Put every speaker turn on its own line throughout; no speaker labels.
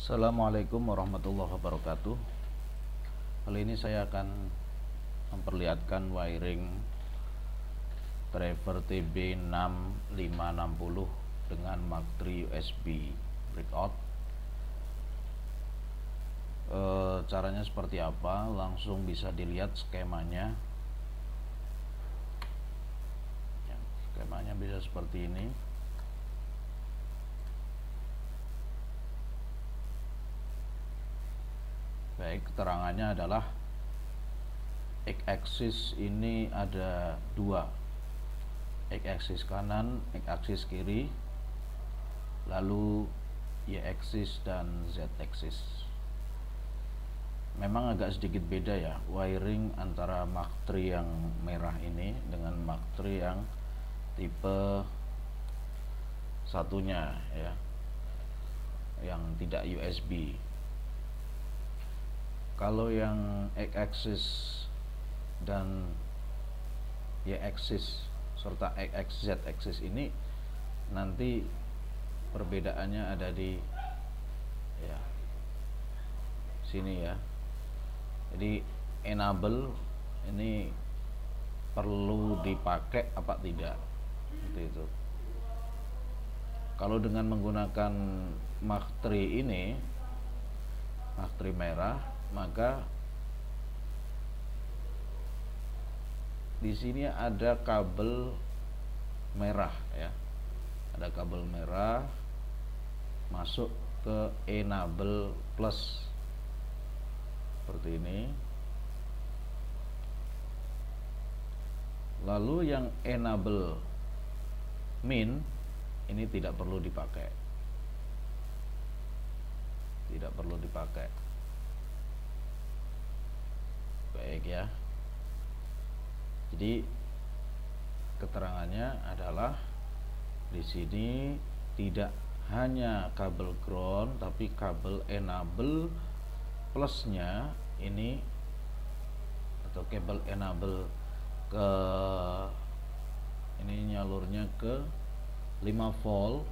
Assalamualaikum warahmatullahi wabarakatuh. Kali ini saya akan memperlihatkan wiring driver TB6560 dengan Mark III USB breakout. Caranya seperti apa? Langsung bisa dilihat skemanya. Skemanya bisa seperti ini. Baik, keterangannya adalah X-axis ini ada dua, X-axis kanan, X-axis kiri, lalu Y-axis dan Z-axis. Memang agak sedikit beda ya wiring antara Mark III yang merah ini dengan Mark III yang tipe satunya ya, yang tidak USB. Kalau yang X-axis dan Y-axis serta Z-axis ini nanti perbedaannya ada di ya sini ya. Jadi enable ini perlu dipakai apa tidak, seperti itu. Kalau dengan menggunakan Mark III ini, Mark III merah, maka di sini ada kabel merah ya, ada kabel merah masuk ke enable plus seperti ini. Lalu yang enable min ini tidak perlu dipakai, baik ya. Jadi keterangannya adalah di sini tidak hanya kabel ground tapi kabel enable plusnya ini atau kabel enable ke ini nyalurnya ke 5 volt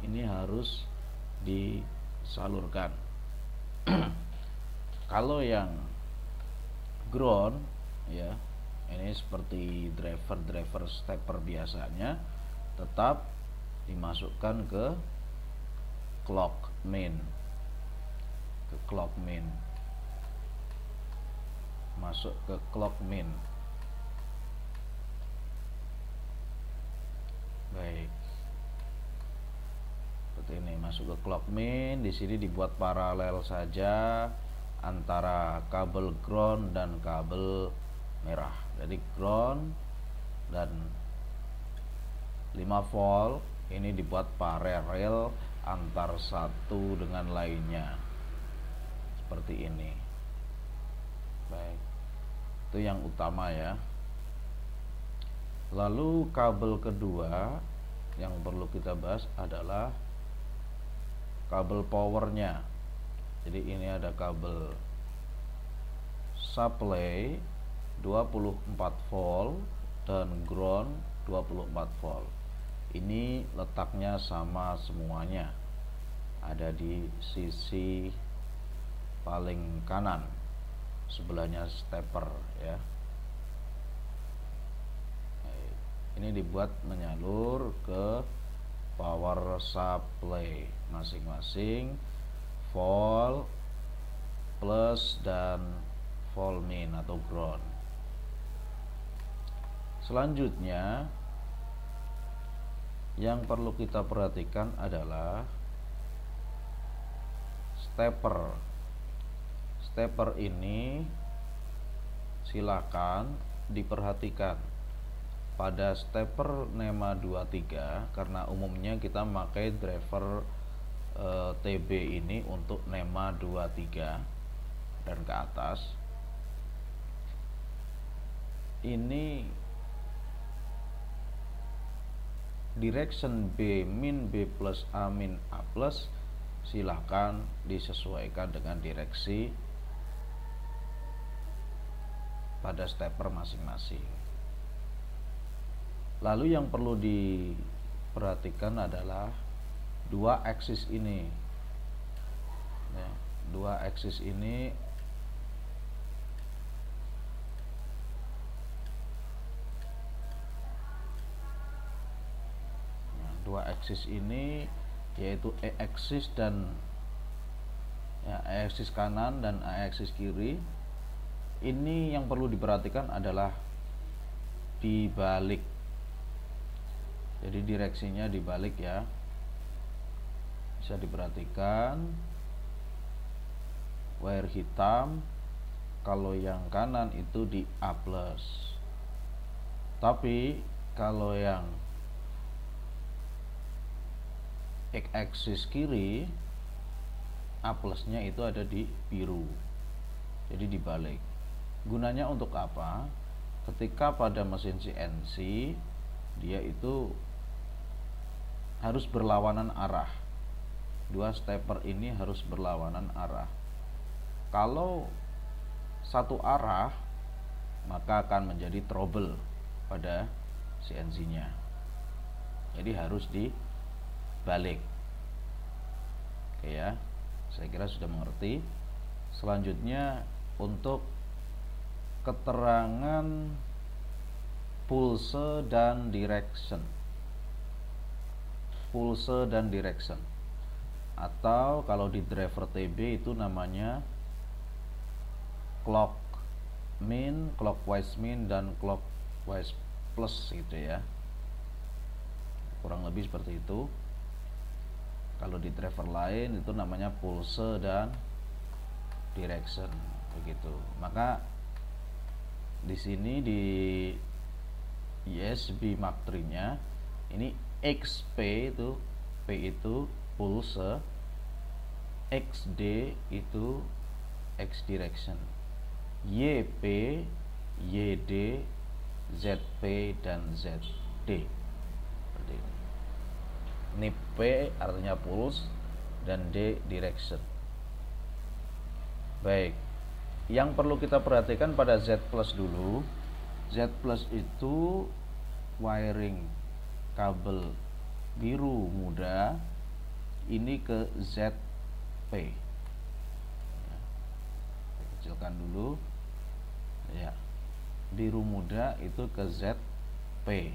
ini harus disalurkan. Kalau yang ground ya, ini seperti driver stepper biasanya, tetap dimasukkan ke clock main, masuk ke clock main. Baik, seperti ini, masuk ke clock main. Di sini dibuat paralel saja antara kabel ground dan kabel merah. Jadi ground dan 5 volt ini dibuat paralel antar satu dengan lainnya seperti ini. Baik, itu yang utama ya. Lalu kabel kedua yang perlu kita bahas adalah kabel powernya. Jadi ini ada kabel supply 24 volt dan ground 24 volt. Ini letaknya sama semuanya, ada di sisi paling kanan sebelahnya stepper ya. Ini dibuat menyalur ke power supply masing-masing volt plus dan volt min atau ground. Selanjutnya yang perlu kita perhatikan adalah stepper. Stepper ini silakan diperhatikan pada stepper NEMA 23 karena umumnya kita memakai driver TB ini untuk NEMA 23 dan ke atas. Ini direction B min B plus A min A plus silahkan disesuaikan dengan direksi pada stepper masing-masing. Lalu yang perlu diperhatikan adalah dua aksis ini. ya, dua aksis ini yaitu e-aksis dan ya, e-aksis kanan dan e-aksis kiri. Ini yang perlu diperhatikan adalah dibalik, jadi direksinya dibalik ya, bisa diperhatikan. Wire hitam kalau yang kanan itu di A+, tapi kalau yang x-axis kiri A+ nya itu ada di biru, jadi dibalik. Gunanya untuk apa? Ketika pada mesin CNC dia itu harus berlawanan arah, dua stepper ini harus berlawanan arah. Kalau satu arah maka akan menjadi trouble pada CNC nya, jadi harus dibalik. Oke ya, saya kira sudah mengerti. Selanjutnya untuk keterangan pulse dan direction. Pulse dan direction, atau kalau di driver TB itu namanya clock min, clockwise min, dan clockwise plus gitu ya, kurang lebih seperti itu. Kalau di driver lain itu namanya pulse dan direction begitu. Maka di sini di ESP Mark III nya ini XP itu, P itu pulse, XD itu X direction, YP, YD, ZP, dan ZD. Seperti ini. Ini P artinya pulse dan D direction. Baik, yang perlu kita perhatikan pada Z+ dulu. Z+ itu wiring kabel biru muda ini ke ZP. Kecilkan dulu ya, biru muda itu ke ZP.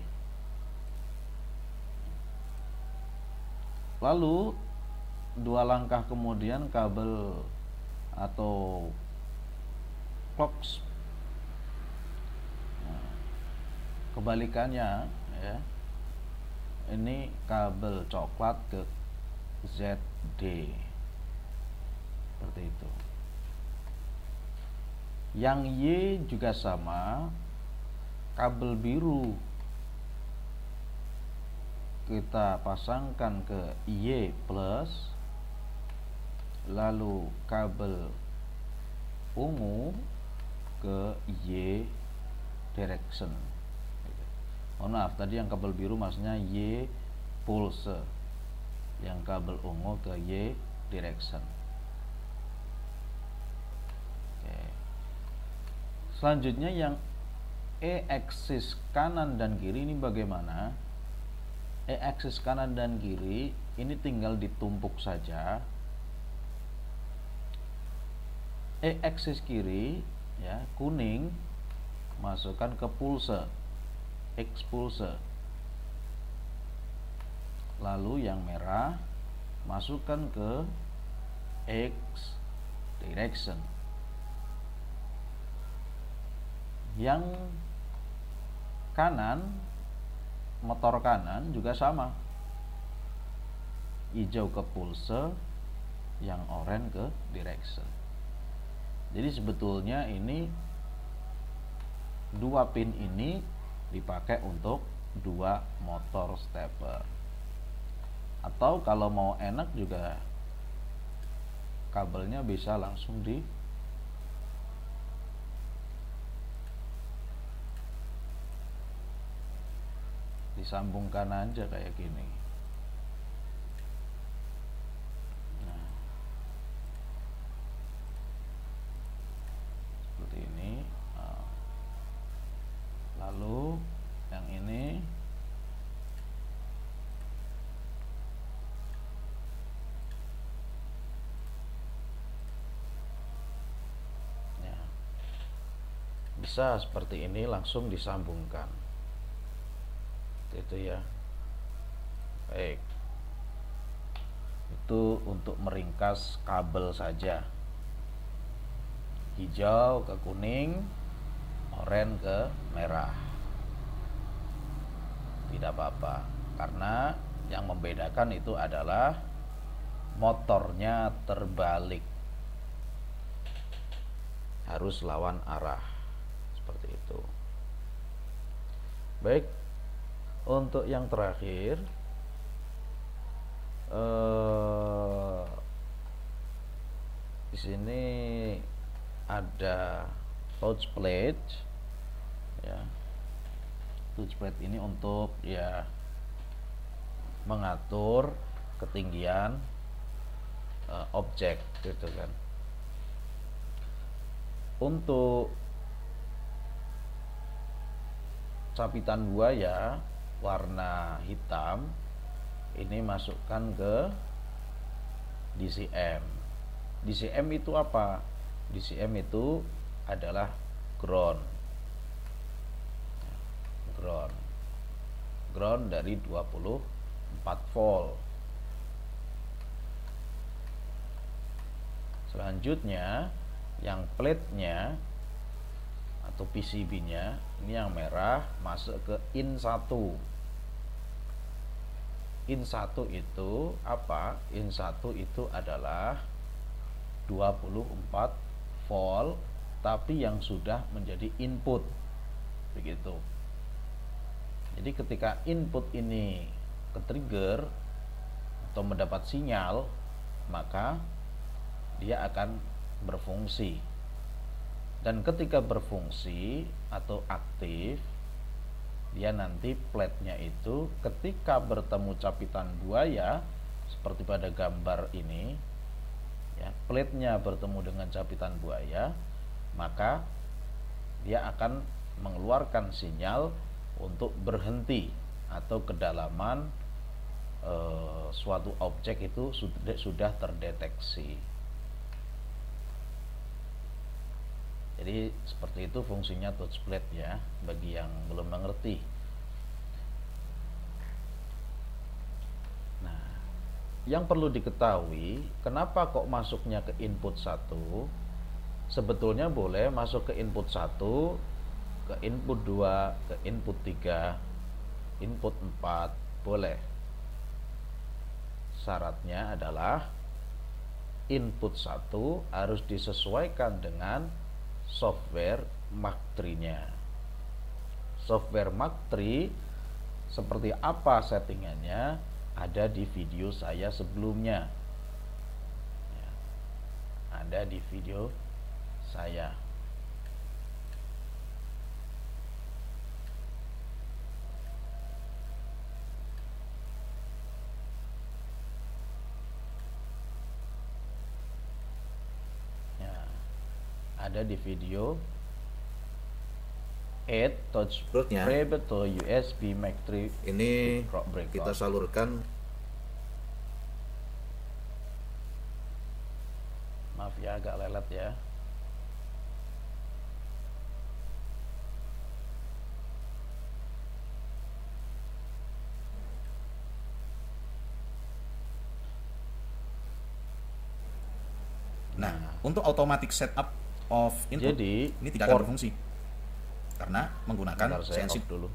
Lalu dua langkah kemudian kabel atau clocks, nah, kebalikannya ya, ini kabel coklat ke ZD seperti itu. Yang Y juga sama, kabel biru kita pasangkan ke Y+, lalu kabel ungu ke Y direction. Mohon maaf, tadi yang kabel biru maksudnya Y pulse, yang kabel ungu ke Y direction. Oke. Selanjutnya yang E-aksis kanan dan kiri ini bagaimana? E-aksis kanan dan kiri ini tinggal ditumpuk saja. E-aksis kiri ya, kuning masukkan ke pulse, X pulse. Lalu yang merah masukkan ke X direction. Yang kanan, motor kanan juga sama, hijau ke pulse, yang oranye ke direction. Jadi sebetulnya ini dua pin ini dipakai untuk dua motor stepper. Atau kalau mau enak juga kabelnya bisa langsung disambungkan aja kayak gini. Nah, seperti ini. Nah, lalu yang ini bisa seperti ini langsung disambungkan itu ya. Baik, itu untuk meringkas kabel saja, hijau ke kuning, oranye ke merah, tidak apa-apa, karena yang membedakan itu adalah motornya terbalik, harus lawan arah seperti itu. Baik, untuk yang terakhir di sini ada touch plate ya. Touch plate ini untuk ya mengatur ketinggian objek gitu kan. Untuk capitan buaya warna hitam ini masukkan ke DCM. DCM itu apa? DCM itu adalah ground. Ground dari 24 volt. Selanjutnya yang plate-nya atau PCB-nya ini yang merah masuk ke in 1. In 1 itu apa? In 1 itu adalah 24 volt tapi yang sudah menjadi input. Begitu. Jadi ketika input ini ke-trigger atau mendapat sinyal, maka dia akan berfungsi. Dan ketika berfungsi atau aktif, dia nanti plate-nya itu ketika bertemu capitan buaya seperti pada gambar ini ya, plate-nya bertemu dengan capitan buaya, maka dia akan mengeluarkan sinyal untuk berhenti atau kedalaman suatu objek itu sudah terdeteksi. Jadi seperti itu fungsinya touch plate ya, bagi yang belum mengerti. Nah, yang perlu diketahui, kenapa kok masuknya ke input 1? Sebetulnya boleh masuk ke input 1, ke input 2, ke input 3, input 4, boleh. Syaratnya adalah input 1 harus disesuaikan dengan software Mark III-nya. Software Mark III seperti apa settingannya ada di video saya sebelumnya. Ya, ada di video saya. Ada di video add touch plate to USB Mark III.
Ini kita salurkan.
Maaf ya, agak lelet ya.
Nah, untuk automatic setup of input,
jadi
ini tidak akan berfungsi karena menggunakan sensitif
dulu.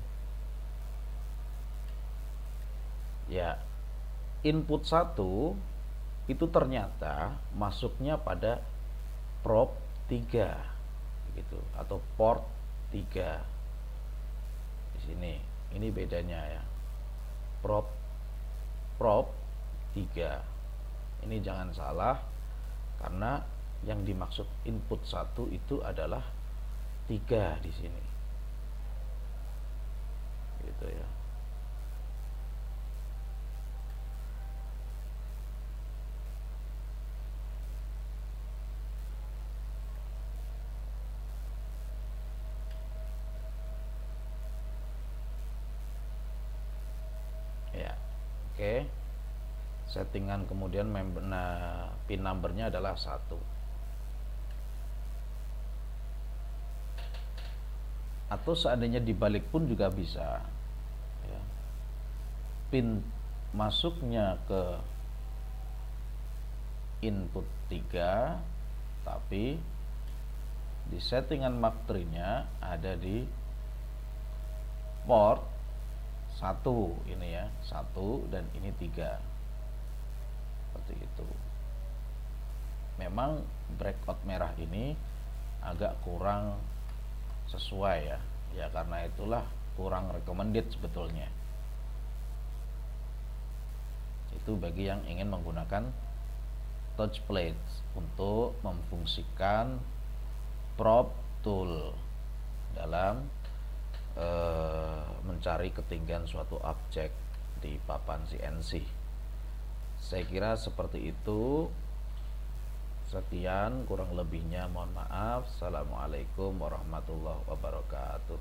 Ya, input 1 itu ternyata masuknya pada probe 3 gitu, atau port 3. Di sini, ini bedanya ya. Probe 3. Ini jangan salah, karena yang dimaksud input 1 itu adalah 3 di sini. Gitu ya. Ya. Oke. Settingan kemudian pin numbernya adalah 1. atau seandainya dibalik pun juga bisa ya. Pin masuknya ke input 3, tapi di settingan MAC3 nya ada di port 1 ini ya, 1 dan ini 3 seperti itu. Memang breakout merah ini agak kurang sesuai ya, ya karena itulah kurang recommended sebetulnya. Itu bagi yang ingin menggunakan touch plates untuk memfungsikan prop tool dalam mencari ketinggian suatu objek di papan CNC. Saya kira seperti itu. Sekian, kurang lebihnya mohon maaf. Assalamualaikum warahmatullahi wabarakatuh.